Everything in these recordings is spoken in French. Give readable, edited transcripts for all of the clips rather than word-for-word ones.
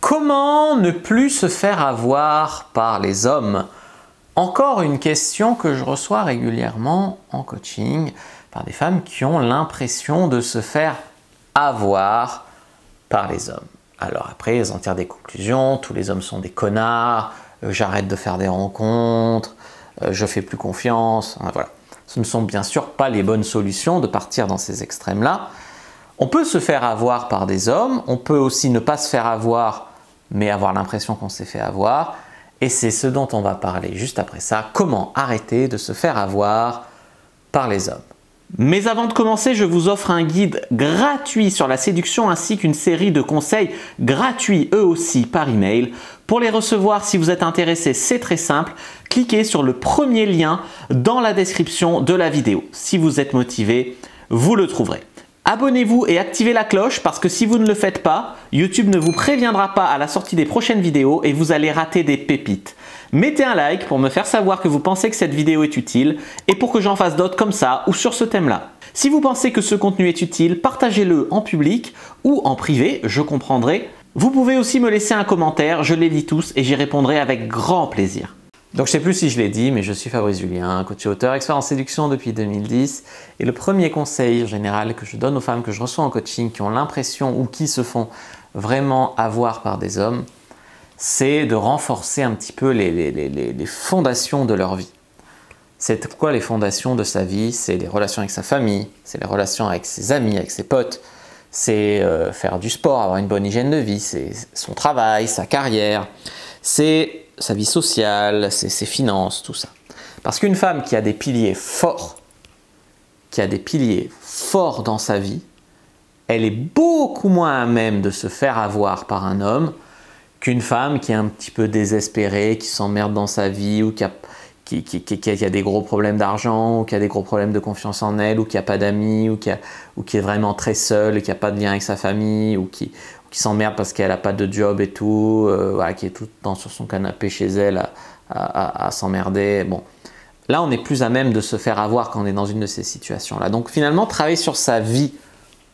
Comment ne plus se faire avoir par les hommes? Encore une question que je reçois régulièrement en coaching par des femmes qui ont l'impression de se faire avoir par les hommes. Alors après, elles en tirent des conclusions, tous les hommes sont des connards, j'arrête de faire des rencontres, je fais plus confiance, voilà. Ce ne sont bien sûr pas les bonnes solutions de partir dans ces extrêmes-là. On peut se faire avoir par des hommes, on peut aussi ne pas se faire avoir, mais avoir l'impression qu'on s'est fait avoir. Et c'est ce dont on va parler juste après ça, comment arrêter de se faire avoir par les hommes. Mais avant de commencer, je vous offre un guide gratuit sur la séduction ainsi qu'une série de conseils gratuits eux aussi par email. Pour les recevoir, si vous êtes intéressé, c'est très simple. Cliquez sur le premier lien dans la description de la vidéo. Si vous êtes motivé, vous le trouverez. Abonnez-vous et activez la cloche parce que si vous ne le faites pas, YouTube ne vous préviendra pas à la sortie des prochaines vidéos et vous allez rater des pépites. Mettez un like pour me faire savoir que vous pensez que cette vidéo est utile et pour que j'en fasse d'autres comme ça ou sur ce thème-là. Si vous pensez que ce contenu est utile, partagez-le en public ou en privé, je comprendrai. Vous pouvez aussi me laisser un commentaire, je les lis tous et j'y répondrai avec grand plaisir. Donc je ne sais plus si je l'ai dit, mais je suis Fabrice Julien, coach et auteur, expert en séduction depuis 2010. Et le premier conseil en général que je donne aux femmes que je reçois en coaching qui ont l'impression ou qui se font vraiment avoir par des hommes, c'est de renforcer un petit peu les fondations de leur vie. C'est quoi les fondations de sa vie? C'est les relations avec sa famille, c'est les relations avec ses amis, avec ses potes, c'est faire du sport, avoir une bonne hygiène de vie, c'est son travail, sa carrière, c'est sa vie sociale, ses finances, tout ça. Parce qu'une femme qui a des piliers forts, dans sa vie, elle est beaucoup moins à même de se faire avoir par un homme qu'une femme qui est un petit peu désespérée, qui s'emmerde dans sa vie ou qui a des gros problèmes d'argent, ou qui a des gros problèmes de confiance en elle, ou qui n'a pas d'amis, ou qui est vraiment très seule et qui n'a pas de lien avec sa famille, ou qui s'emmerde parce qu'elle n'a pas de job et tout, voilà, qui est tout le temps sur son canapé chez elle à s'emmerder. Bon. Là, on est plus à même de se faire avoir quand on est dans une de ces situations-là. Donc finalement, travailler sur sa vie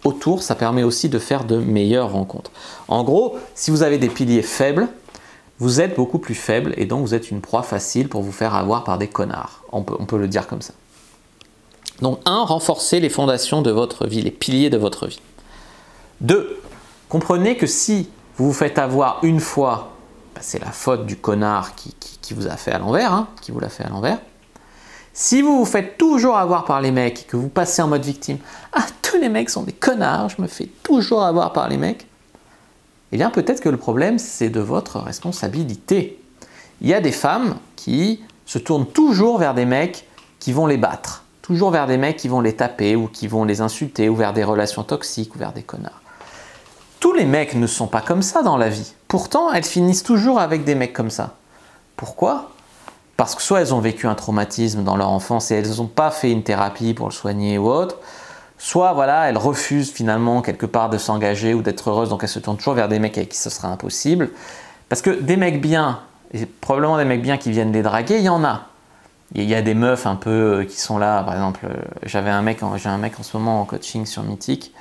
autour, ça permet aussi de faire de meilleures rencontres. En gros, si vous avez des piliers faibles, vous êtes beaucoup plus faible et donc vous êtes une proie facile pour vous faire avoir par des connards. On peut le dire comme ça. Donc 1, renforcez les fondations de votre vie, les piliers de votre vie. 2, comprenez que si vous vous faites avoir une fois, bah c'est la faute du connard qui vous a fait à l'envers, qui vous l'a fait à l'envers. Si vous vous faites toujours avoir par les mecs et que vous passez en mode victime, ah tous les mecs sont des connards, je me fais toujours avoir par les mecs, eh bien peut-être que le problème c'est de votre responsabilité. Il y a des femmes qui se tournent toujours vers des mecs qui vont les battre, toujours vers des mecs qui vont les taper ou qui vont les insulter ou vers des relations toxiques ou vers des connards. Tous les mecs ne sont pas comme ça dans la vie. Pourtant, elles finissent toujours avec des mecs comme ça. Pourquoi? Parce que soit elles ont vécu un traumatisme dans leur enfance et elles n'ont pas fait une thérapie pour le soigner ou autre, soit voilà, elles refusent finalement quelque part de s'engager ou d'être heureuses, donc elles se tournent toujours vers des mecs avec qui ce sera impossible. Parce que des mecs bien, et probablement des mecs bien qui viennent les draguer, il y en a. Il y a des meufs un peu qui sont là, par exemple, j'ai un mec en ce moment en coaching sur Mythique,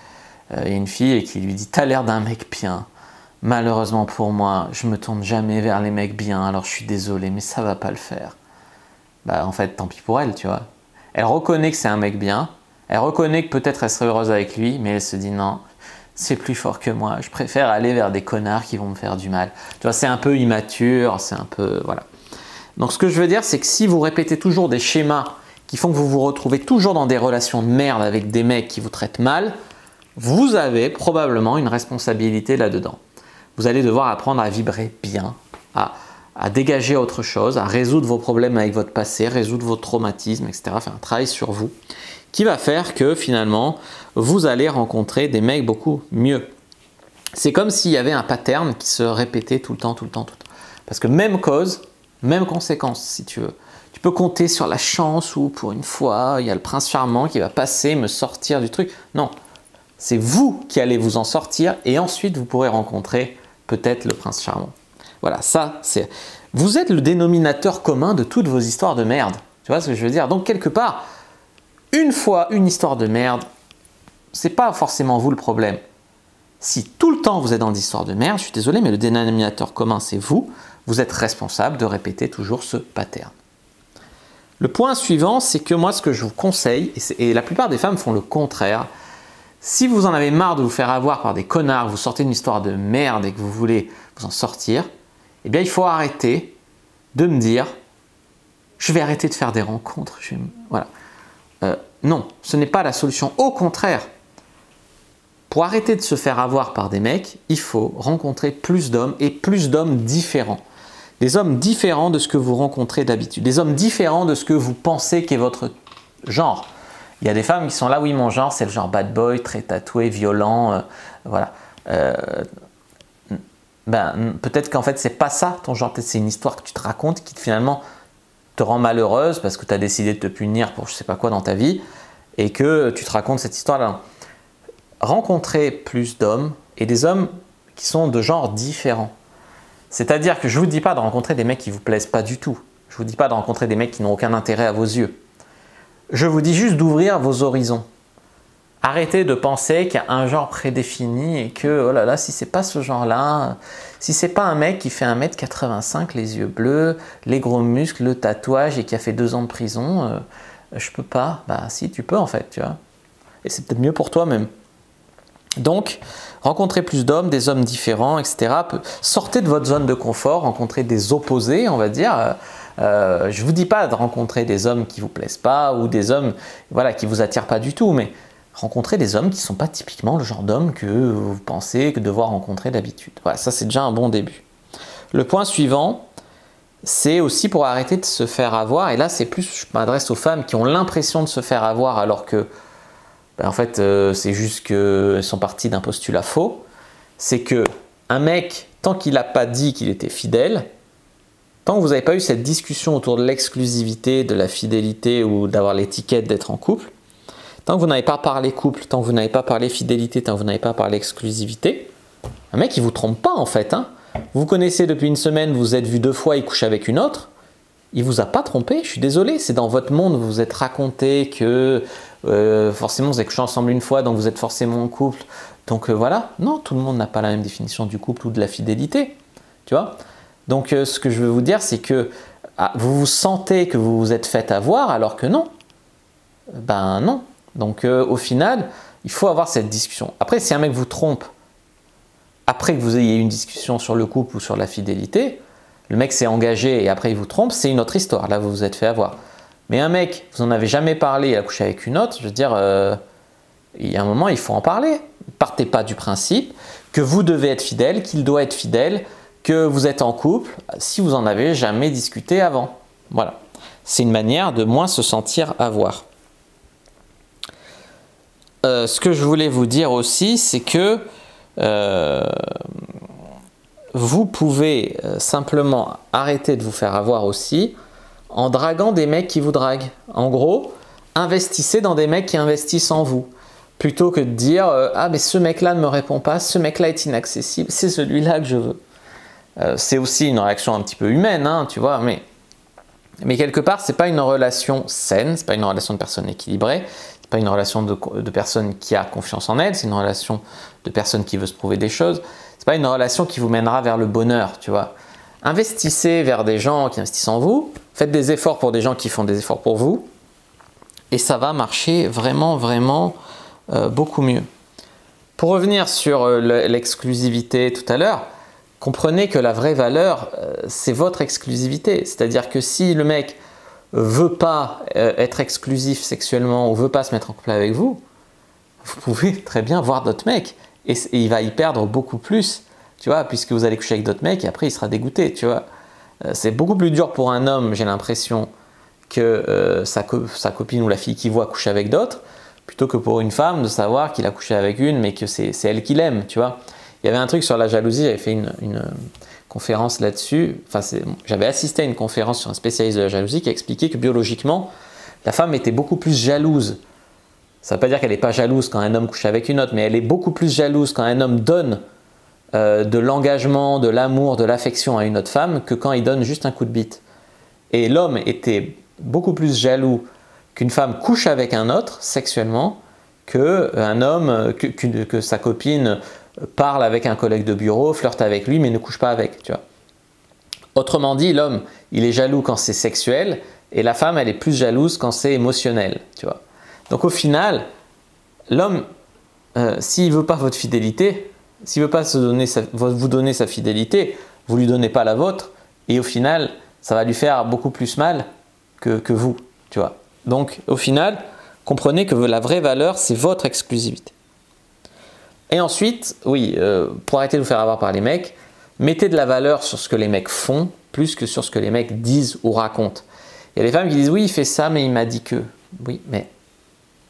et une fille qui lui dit « t'as l'air d'un mec bien ». Malheureusement pour moi, je me tourne jamais vers les mecs bien, alors je suis désolé, mais ça va pas le faire. Bah en fait, tant pis pour elle, tu vois. Elle reconnaît que c'est un mec bien, elle reconnaît que peut-être elle serait heureuse avec lui, mais elle se dit non, c'est plus fort que moi, je préfère aller vers des connards qui vont me faire du mal. Tu vois, c'est un peu immature, c'est un peu... voilà. Donc ce que je veux dire, c'est que si vous répétez toujours des schémas qui font que vous vous retrouvez toujours dans des relations de merde avec des mecs qui vous traitent mal, vous avez probablement une responsabilité là-dedans. Vous allez devoir apprendre à vibrer bien, à dégager autre chose, à résoudre vos problèmes avec votre passé, résoudre vos traumatismes, etc. Faire un travail sur vous qui va faire que finalement, vous allez rencontrer des mecs beaucoup mieux. C'est comme s'il y avait un pattern qui se répétait tout le temps. Parce que même cause, même conséquence, si tu veux. Tu peux compter sur la chance ou pour une fois, il y a le prince charmant qui va passer, me sortir du truc. Non, c'est vous qui allez vous en sortir et ensuite vous pourrez rencontrer peut-être le prince charmant. Voilà, ça, c'est... Vous êtes le dénominateur commun de toutes vos histoires de merde. Tu vois ce que je veux dire? Donc, quelque part, une fois une histoire de merde, c'est pas forcément vous le problème. Si tout le temps vous êtes dans des histoires de merde, je suis désolé, mais le dénominateur commun, c'est vous. Vous êtes responsable de répéter toujours ce pattern. Le point suivant, c'est que moi, ce que je vous conseille, et la plupart des femmes font le contraire, si vous en avez marre de vous faire avoir par des connards, vous sortez d'une histoire de merde et que vous voulez vous en sortir, eh bien, il faut arrêter de me dire « je vais arrêter de faire des rencontres ». Voilà. Non, ce n'est pas la solution. Au contraire, pour arrêter de se faire avoir par des mecs, il faut rencontrer plus d'hommes et plus d'hommes différents. Des hommes différents de ce que vous rencontrez d'habitude. Des hommes différents de ce que vous pensez qu'est votre genre. Il y a des femmes qui sont là, oui, mon genre, c'est le genre bad boy, très tatoué, violent, voilà. Peut-être qu'en fait, c'est pas ça ton genre, c'est une histoire que tu te racontes qui finalement te rend malheureuse parce que tu as décidé de te punir pour je sais pas quoi dans ta vie et que tu te racontes cette histoire-là. Rencontrer plus d'hommes et des hommes qui sont de genres différents. C'est-à-dire que je ne vous dis pas de rencontrer des mecs qui ne vous plaisent pas du tout. Je ne vous dis pas de rencontrer des mecs qui n'ont aucun intérêt à vos yeux. Je vous dis juste d'ouvrir vos horizons. Arrêtez de penser qu'il y a un genre prédéfini et que, oh là là, si c'est pas ce genre-là, si c'est pas un mec qui fait 1m85, les yeux bleus, les gros muscles, le tatouage et qui a fait 2 ans de prison, je peux pas. Bah si, tu peux en fait, tu vois. Et c'est peut-être mieux pour toi-même. Donc, rencontrez plus d'hommes, des hommes différents, etc. Sortez de votre zone de confort, rencontrez des opposés, on va dire. Je ne vous dis pas de rencontrer des hommes qui ne vous plaisent pas ou des hommes voilà, qui ne vous attirent pas du tout, mais rencontrez des hommes qui ne sont pas typiquement le genre d'homme que vous pensez devoir rencontrer d'habitude. Voilà, ça c'est déjà un bon début. Le point suivant, c'est aussi pour arrêter de se faire avoir, et là c'est plus, je m'adresse aux femmes qui ont l'impression de se faire avoir alors que en fait, c'est juste qu'elles sont parties d'un postulat faux. C'est qu'un mec, tant qu'il n'a pas dit qu'il était fidèle, tant que vous n'avez pas eu cette discussion autour de l'exclusivité, de la fidélité ou d'avoir l'étiquette d'être en couple, tant que vous n'avez pas parlé couple, tant que vous n'avez pas parlé fidélité, tant que vous n'avez pas parlé exclusivité, un mec, il ne vous trompe pas en fait. Hein. Vous vous connaissez depuis une semaine, vous vous êtes vu 2 fois, il couche avec une autre. Il ne vous a pas trompé, je suis désolé. C'est dans votre monde, vous vous êtes raconté que forcément vous avez couché ensemble une fois, donc vous êtes forcément en couple. Donc voilà, non, tout le monde n'a pas la même définition du couple ou de la fidélité. Tu vois? Donc ce que je veux vous dire, c'est que vous vous sentez que vous vous êtes fait avoir alors que non. Ben non. Donc au final, il faut avoir cette discussion. Après, si un mec vous trompe, après que vous ayez eu une discussion sur le couple ou sur la fidélité, le mec s'est engagé et après il vous trompe, c'est une autre histoire. Là, vous vous êtes fait avoir. Mais un mec, vous n'en avez jamais parlé, il a couché avec une autre, je veux dire, il y a un moment, il faut en parler. Partez pas du principe que vous devez être fidèle, qu'il doit être fidèle, que vous êtes en couple, si vous n'en avez jamais discuté avant. Voilà. C'est une manière de moins se sentir avoir. Ce que je voulais vous dire aussi, c'est que vous pouvez simplement arrêter de vous faire avoir aussi en draguant des mecs qui vous draguent. En gros, investissez dans des mecs qui investissent en vous. Plutôt que de dire ah mais ce mec-là ne me répond pas, ce mec-là est inaccessible, c'est celui-là que je veux. C'est aussi une réaction un petit peu humaine, hein, tu vois, mais quelque part, c'est pas une relation saine, c'est pas une relation de personne équilibrée, c'est pas une relation de personne qui a confiance en elle, c'est une relation de personne qui veut se prouver des choses. C'est pas une relation qui vous mènera vers le bonheur, tu vois. Investissez vers des gens qui investissent en vous, faites des efforts pour des gens qui font des efforts pour vous, et ça va marcher vraiment, vraiment beaucoup mieux. Pour revenir sur l'exclusivité tout à l'heure, comprenez que la vraie valeur, c'est votre exclusivité. C'est-à-dire que si le mec veut pas être exclusif sexuellement ou veut pas se mettre en couple avec vous, vous pouvez très bien voir d'autres mecs. Et il va y perdre beaucoup plus, tu vois, puisque vous allez coucher avec d'autres mecs et après il sera dégoûté, tu vois. C'est beaucoup plus dur pour un homme, j'ai l'impression, que sa copine ou la fille qu'il voit coucher avec d'autres, plutôt que pour une femme de savoir qu'il a couché avec une, mais que c'est elle qui l'aime, tu vois. Il y avait un truc sur la jalousie, j'avais fait une conférence là-dessus, j'avais assisté à une conférence sur un spécialiste de la jalousie qui a expliqué que biologiquement, la femme était beaucoup plus jalouse. Ça ne veut pas dire qu'elle n'est pas jalouse quand un homme couche avec une autre, mais elle est beaucoup plus jalouse quand un homme donne de l'engagement, de l'amour, de l'affection à une autre femme que quand il donne juste un coup de bite. Et l'homme était beaucoup plus jaloux qu'une femme couche avec un autre sexuellement que un homme, que sa copine parle avec un collègue de bureau, flirte avec lui, mais ne couche pas avec, tu vois. Autrement dit, l'homme, il est jaloux quand c'est sexuel et la femme, elle est plus jalouse quand c'est émotionnel, tu vois. Donc au final, l'homme, s'il ne veut pas votre fidélité, s'il ne veut pas vous donner sa fidélité, vous ne lui donnez pas la vôtre et au final, ça va lui faire beaucoup plus mal que vous, tu vois. Donc au final, comprenez que la vraie valeur, c'est votre exclusivité. Et ensuite, oui, pour arrêter de vous faire avoir par les mecs, mettez de la valeur sur ce que les mecs font plus que sur ce que les mecs disent ou racontent. Il y a des femmes qui disent « oui, il fait ça, mais il m'a dit que… » Oui, mais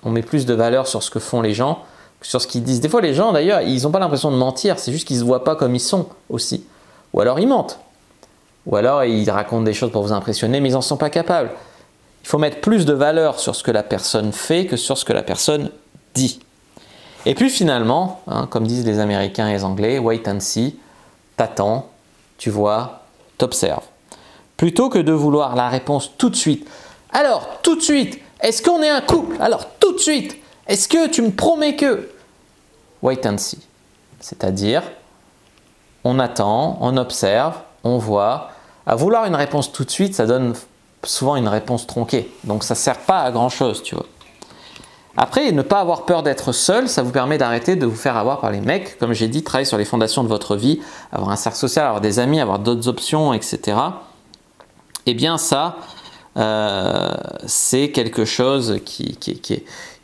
on met plus de valeur sur ce que font les gens que sur ce qu'ils disent. Des fois, les gens, d'ailleurs, ils n'ont pas l'impression de mentir, c'est juste qu'ils ne se voient pas comme ils sont aussi. Ou alors, ils mentent. Ou alors, ils racontent des choses pour vous impressionner, mais ils n'en sont pas capables. Il faut mettre plus de valeur sur ce que la personne fait que sur ce que la personne dit. Et puis finalement, hein, comme disent les Américains et les Anglais, wait and see, t'attends, tu vois, t'observes. Plutôt que de vouloir la réponse tout de suite. Alors, tout de suite, est-ce qu'on est un couple? Alors, tout de suite, est-ce que tu me promets que… Wait and see. C'est-à-dire, on attend, on observe, on voit. À vouloir une réponse tout de suite, ça donne souvent une réponse tronquée. Donc, ça ne sert pas à grand-chose, tu vois. Après, ne pas avoir peur d'être seul, ça vous permet d'arrêter de vous faire avoir par les mecs. Comme j'ai dit, travailler sur les fondations de votre vie, avoir un cercle social, avoir des amis, avoir d'autres options, etc. Eh bien ça, c'est quelque chose qui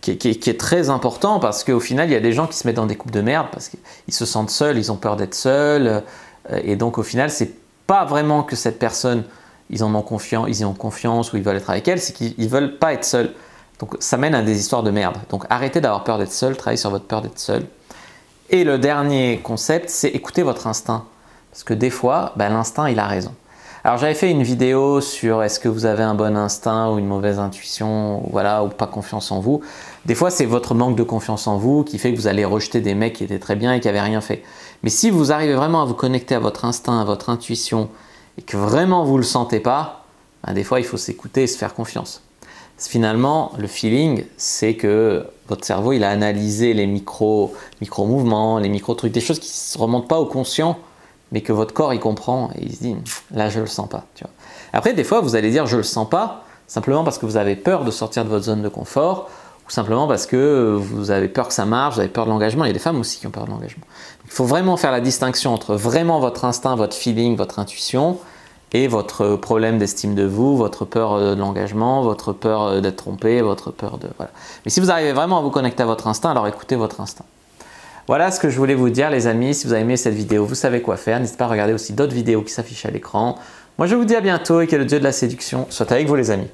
est très important parce qu'au final, il y a des gens qui se mettent dans des couples de merde parce qu'ils se sentent seuls, ils ont peur d'être seuls. Et donc au final, c'est pas vraiment que cette personne, ils y ont confiance ou ils veulent être avec elle, c'est qu'ils veulent pas être seuls. Donc ça mène à des histoires de merde. Donc arrêtez d'avoir peur d'être seul, travaillez sur votre peur d'être seul. Et le dernier concept, c'est écouter votre instinct. Parce que des fois, l'instinct, il a raison. Alors j'avais fait une vidéo sur est-ce que vous avez un bon instinct ou une mauvaise intuition, voilà, ou pas confiance en vous. Des fois, c'est votre manque de confiance en vous qui fait que vous allez rejeter des mecs qui étaient très bien et qui n'avaient rien fait. Mais si vous arrivez vraiment à vous connecter à votre instinct, à votre intuition, et que vraiment vous ne le sentez pas, des fois, il faut s'écouter et se faire confiance. Finalement, le feeling, c'est que votre cerveau, il a analysé les micro-mouvements, les micro-trucs, des choses qui ne se remontent pas au conscient, mais que votre corps, il comprend et il se dit « là, je ne le sens pas ». Après, des fois, vous allez dire « je ne le sens pas », simplement parce que vous avez peur de sortir de votre zone de confort ou simplement parce que vous avez peur que ça marche, vous avez peur de l'engagement. Il y a des femmes aussi qui ont peur de l'engagement. Il faut vraiment faire la distinction entre vraiment votre instinct, votre feeling, votre intuition et votre problème d'estime de vous, votre peur de l'engagement, votre peur d'être trompé, votre peur de… Voilà. Mais si vous arrivez vraiment à vous connecter à votre instinct, alors écoutez votre instinct. Voilà ce que je voulais vous dire les amis. Si vous avez aimé cette vidéo, vous savez quoi faire. N'hésitez pas à regarder aussi d'autres vidéos qui s'affichent à l'écran. Moi je vous dis à bientôt et que le Dieu de la séduction soit avec vous les amis.